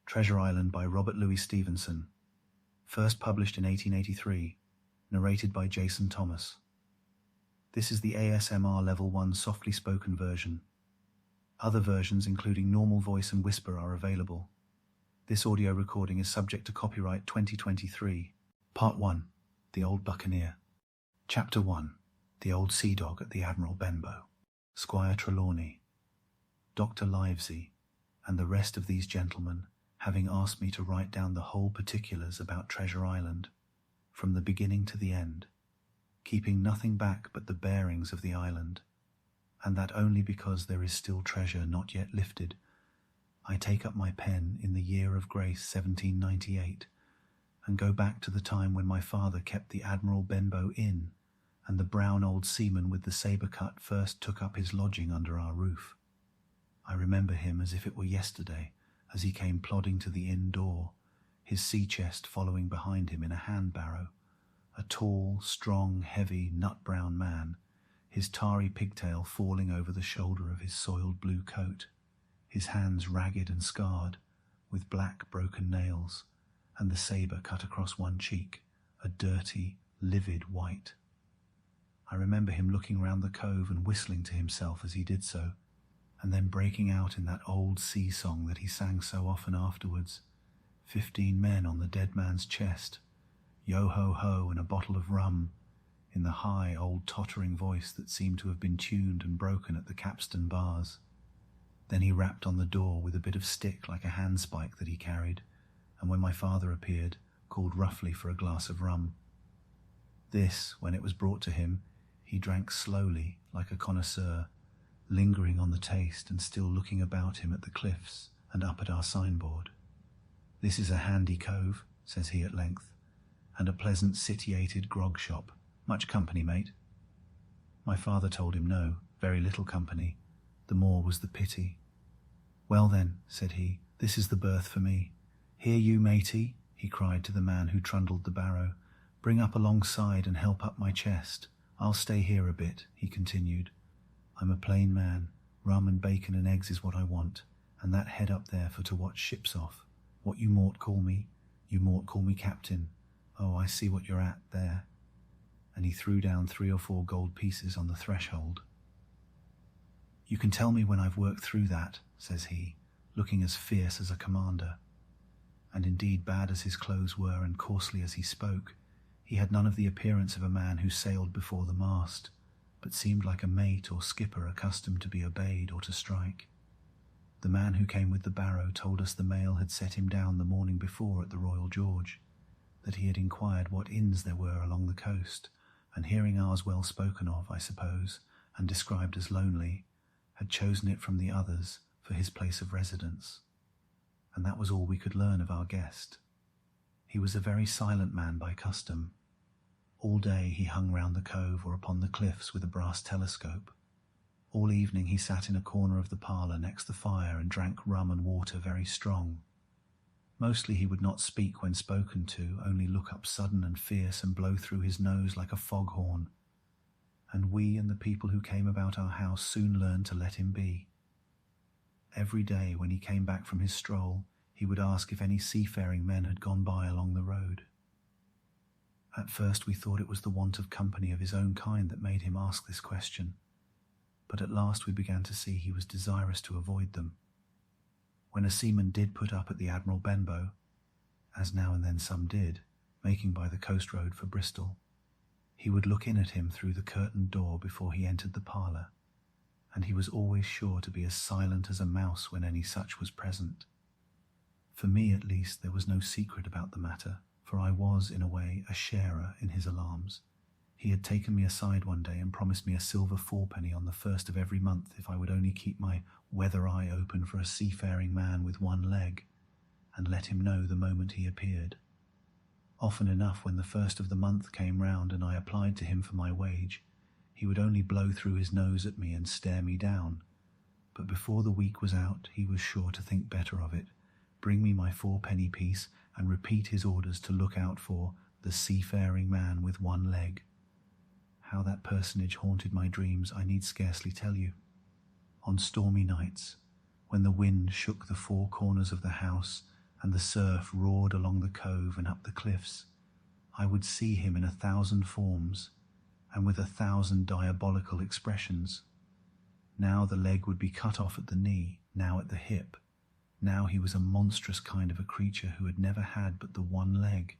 Treasure Island by Robert Louis Stevenson. First published in 1883. Narrated by Jason Thomas. This is the ASMR Level 1 softly spoken version. Other versions, including normal voice and whisper, are available. This audio recording is subject to copyright 2023. Part 1. The Old Buccaneer. Chapter 1. The Old Sea Dog at the Admiral Benbow. Squire Trelawney, Dr. Livesey, and the rest of these gentlemen, having asked me to write down the whole particulars about Treasure Island, from the beginning to the end, keeping nothing back but the bearings of the island, and that only because there is still treasure not yet lifted, I take up my pen in the year of grace 1798, and go back to the time when my father kept the Admiral Benbow Inn, and the brown old seaman with the sabre cut first took up his lodging under our roof. I remember him as if it were yesterday, as he came plodding to the inn door, his sea-chest following behind him in a hand-barrow, a tall, strong, heavy, nut-brown man, his tarry pigtail falling over the shoulder of his soiled blue coat, his hands ragged and scarred, with black broken nails, and the sabre cut across one cheek, a dirty, livid white. I remember him looking round the cove and whistling to himself as he did so, and then breaking out in that old sea song that he sang so often afterwards, 15 men on the dead man's chest, yo-ho-ho and a bottle of rum, in the high old tottering voice that seemed to have been tuned and broken at the capstan bars. Then he rapped on the door with a bit of stick like a handspike that he carried, and when my father appeared, called roughly for a glass of rum. This, when it was brought to him, he drank slowly like a connoisseur, lingering on the taste and still looking about him at the cliffs and up at our signboard. "This is a handy cove," says he at length, "and a pleasant sitiated grog shop. Much company, mate?" My father told him no, very little company. The more was the pity. "Well then," said he, "this is the berth for me. Here you, matey," he cried to the man who trundled the barrow. "Bring up alongside and help up my chest. I'll stay here a bit," he continued. "I'm a plain man. Rum and bacon and eggs is what I want, and that head up there for to watch ships off. What you mought call me? You mought call me captain. Oh, I see what you're at there." And he threw down 3 or 4 gold pieces on the threshold. "You can tell me when I've worked through that," says he, looking as fierce as a commander. And indeed, bad as his clothes were and coarsely as he spoke, he had none of the appearance of a man who sailed before the mast, but seemed like a mate or skipper accustomed to be obeyed or to strike. The man who came with the barrow told us the mail had set him down the morning before at the Royal George, that he had inquired what inns there were along the coast, and hearing ours well spoken of, I suppose, and described as lonely, had chosen it from the others for his place of residence. And that was all we could learn of our guest. He was a very silent man by custom. All day he hung round the cove or upon the cliffs with a brass telescope. All evening he sat in a corner of the parlour next the fire and drank rum and water very strong. Mostly he would not speak when spoken to, only look up sudden and fierce and blow through his nose like a foghorn. And we and the people who came about our house soon learned to let him be. Every day when he came back from his stroll, he would ask if any seafaring men had gone by along the road. At first we thought it was the want of company of his own kind that made him ask this question, but at last we began to see he was desirous to avoid them. When a seaman did put up at the Admiral Benbow, as now and then some did, making by the coast road for Bristol, he would look in at him through the curtained door before he entered the parlour, and he was always sure to be as silent as a mouse when any such was present. For me, at least, there was no secret about the matter, for I was, in a way, a sharer in his alarms. He had taken me aside one day and promised me a silver 4penny on the 1st of every month if I would only keep my weather eye open for a seafaring man with one leg, and let him know the moment he appeared. Often enough, when the 1st of the month came round and I applied to him for my wage, he would only blow through his nose at me and stare me down. But before the week was out, he was sure to think better of it, bring me my 4penny piece, and repeat his orders to look out for the seafaring man with one leg. How that personage haunted my dreams I need scarcely tell you. On stormy nights, when the wind shook the 4 corners of the house and the surf roared along the cove and up the cliffs, I would see him in 1,000 forms and with 1,000 diabolical expressions. Now the leg would be cut off at the knee, now at the hip. Now he was a monstrous kind of a creature who had never had but the one leg,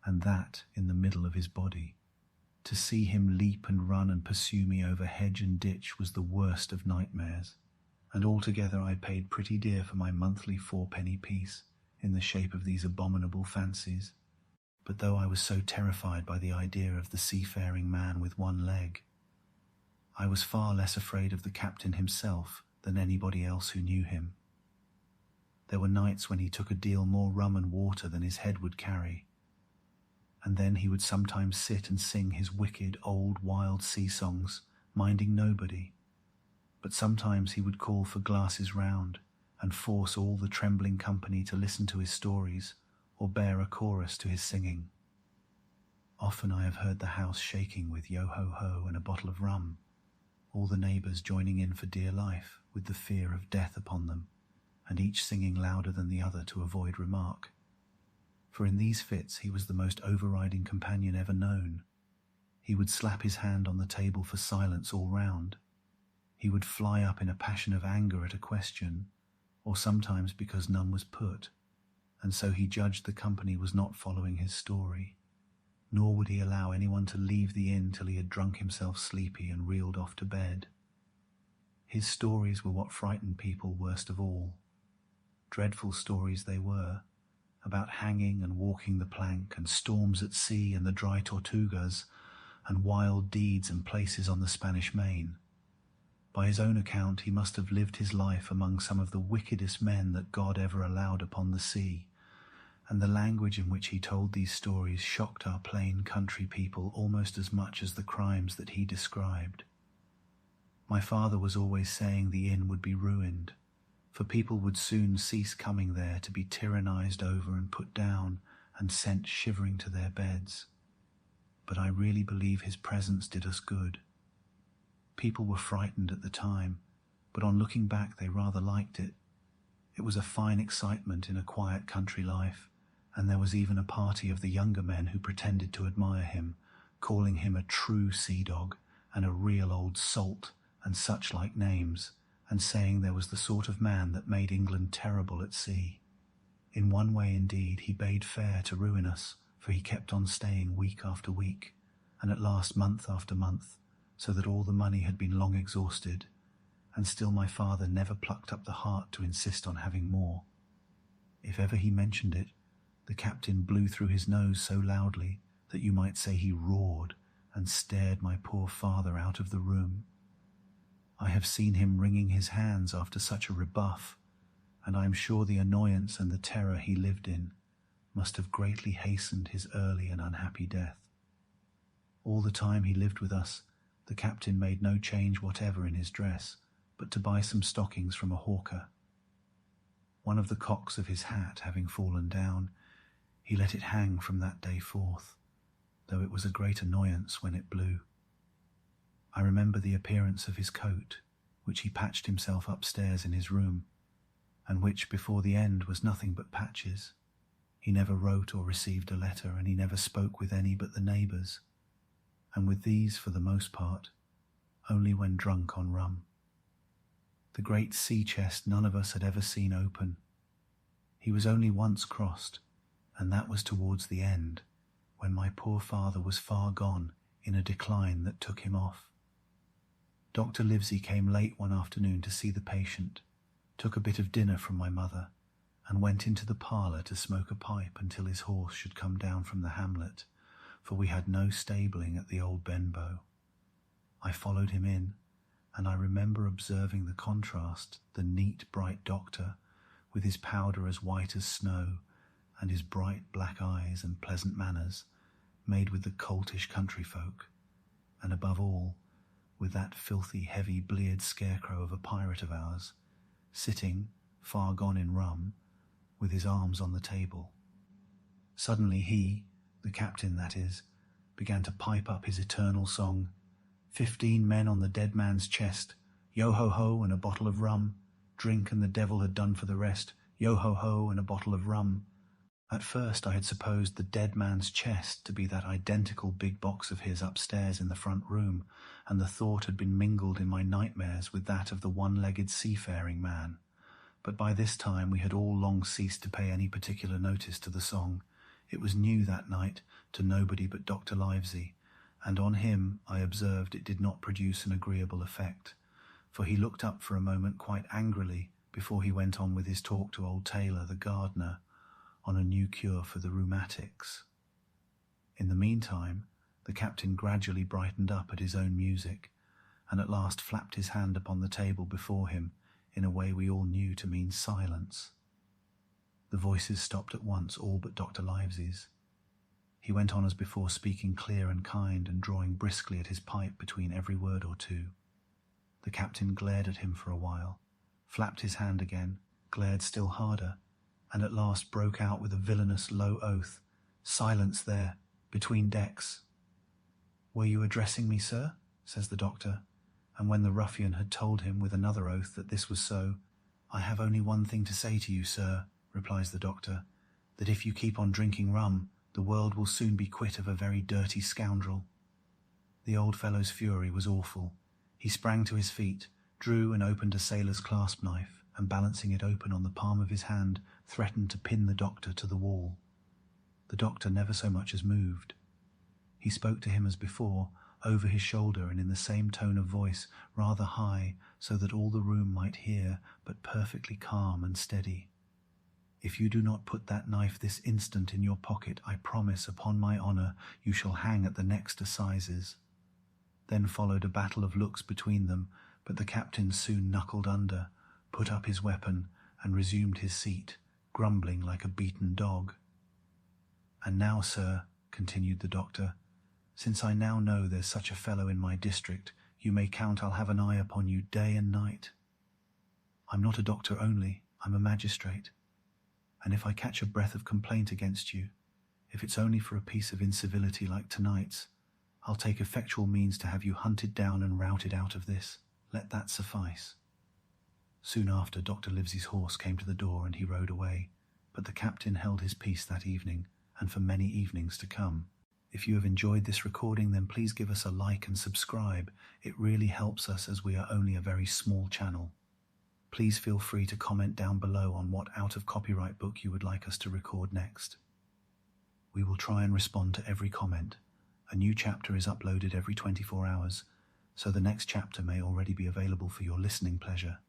and that in the middle of his body. To see him leap and run and pursue me over hedge and ditch was the worst of nightmares, and altogether I paid pretty dear for my monthly 4-penny piece in the shape of these abominable fancies. But though I was so terrified by the idea of the seafaring man with one leg, I was far less afraid of the captain himself than anybody else who knew him. There were nights when he took a deal more rum and water than his head would carry, and then he would sometimes sit and sing his wicked, old, wild sea songs, minding nobody. But sometimes he would call for glasses round and force all the trembling company to listen to his stories or bear a chorus to his singing. Often I have heard the house shaking with yo-ho-ho and a bottle of rum, all the neighbours joining in for dear life with the fear of death upon them, and each singing louder than the other to avoid remark. For in these fits he was the most overriding companion ever known. He would slap his hand on the table for silence all round. He would fly up in a passion of anger at a question, or sometimes because none was put, and so he judged the company was not following his story, nor would he allow anyone to leave the inn till he had drunk himself sleepy and reeled off to bed. His stories were what frightened people worst of all. Dreadful stories they were, about hanging and walking the plank, and storms at sea and the dry Tortugas, and wild deeds and places on the Spanish Main. By his own account, he must have lived his life among some of the wickedest men that God ever allowed upon the sea, and the language in which he told these stories shocked our plain country people almost as much as the crimes that he described. My father was always saying the inn would be ruined, for people would soon cease coming there to be tyrannized over and put down and sent shivering to their beds. But I really believe his presence did us good. People were frightened at the time, but on looking back they rather liked it. It was a fine excitement in a quiet country life, and there was even a party of the younger men who pretended to admire him, calling him a true sea dog and a real old salt and such like names, and saying there was the sort of man that made England terrible at sea. In one way, indeed, he bade fair to ruin us, for he kept on staying week after week, and at last month after month, so that all the money had been long exhausted, and still my father never plucked up the heart to insist on having more. If ever he mentioned it, the captain blew through his nose so loudly that you might say he roared and stared my poor father out of the room. I have seen him wringing his hands after such a rebuff, and I am sure the annoyance and the terror he lived in must have greatly hastened his early and unhappy death. All the time he lived with us, the captain made no change whatever in his dress, but to buy some stockings from a hawker. One of the cocks of his hat having fallen down, he let it hang from that day forth, though it was a great annoyance when it blew. I remember the appearance of his coat, which he patched himself upstairs in his room, and which before the end was nothing but patches. He never wrote or received a letter, and he never spoke with any but the neighbours, and with these, for the most part, only when drunk on rum. The great sea chest none of us had ever seen open. He was only once crossed, and that was towards the end, when my poor father was far gone in a decline that took him off. Dr. Livesey came late one afternoon to see the patient, took a bit of dinner from my mother, and went into the parlour to smoke a pipe until his horse should come down from the hamlet, for we had no stabling at the old Benbow. I followed him in, and I remember observing the contrast, the neat, bright doctor, with his powder as white as snow, and his bright black eyes and pleasant manners, made with the coltish country folk, and above all, with that filthy, heavy, bleared scarecrow of a pirate of ours, sitting, far gone in rum, with his arms on the table. Suddenly he, the captain that is, began to pipe up his eternal song, 15 men on the dead man's chest, yo-ho-ho and a bottle of rum, drink and the devil had done for the rest, Yo-ho-ho and a bottle of rum. At first I had supposed the dead man's chest to be that identical big box of his upstairs in the front room, and the thought had been mingled in my nightmares with that of the one-legged seafaring man. But by this time we had all long ceased to pay any particular notice to the song. It was new that night to nobody but Dr. Livesey, and on him I observed it did not produce an agreeable effect, for he looked up for a moment quite angrily before he went on with his talk to old Taylor, the gardener, on a new cure for the rheumatics. In the meantime, the captain gradually brightened up at his own music, and at last flapped his hand upon the table before him in a way we all knew to mean silence. The voices stopped at once, all but Dr. Livesey's. He went on as before, speaking clear and kind, and drawing briskly at his pipe between every word or two. The captain glared at him for a while, flapped his hand again, glared still harder, and at last broke out with a villainous low oath. "Silence there, between decks." "Were you addressing me, sir?" says the doctor, and when the ruffian had told him with another oath that this was so, "I have only one thing to say to you, sir," replies the doctor, "that if you keep on drinking rum, the world will soon be quit of a very dirty scoundrel." The old fellow's fury was awful. He sprang to his feet, drew and opened a sailor's clasp knife, and balancing it open on the palm of his hand, threatened to pin the doctor to the wall. The doctor never so much as moved. He spoke to him as before, over his shoulder and in the same tone of voice, rather high, so that all the room might hear, but perfectly calm and steady. "If you do not put that knife this instant in your pocket, I promise, upon my honour, you shall hang at the next assizes." Then followed a battle of looks between them, but the captain soon knuckled under, put up his weapon, and resumed his seat, grumbling like a beaten dog. "And now, sir," continued the doctor, "since I now know there's such a fellow in my district, you may count I'll have an eye upon you day and night. I'm not a doctor only, I'm a magistrate, and if I catch a breath of complaint against you, if it's only for a piece of incivility like tonight's, I'll take effectual means to have you hunted down and routed out of this. Let that suffice." Soon after, Dr. Livesey's horse came to the door and he rode away, but the captain held his peace that evening, and for many evenings to come. If you have enjoyed this recording, then please give us a like and subscribe. It really helps us, as we are only a very small channel. Please feel free to comment down below on what out-of-copyright book you would like us to record next. We will try and respond to every comment. A new chapter is uploaded every 24 hours, so the next chapter may already be available for your listening pleasure.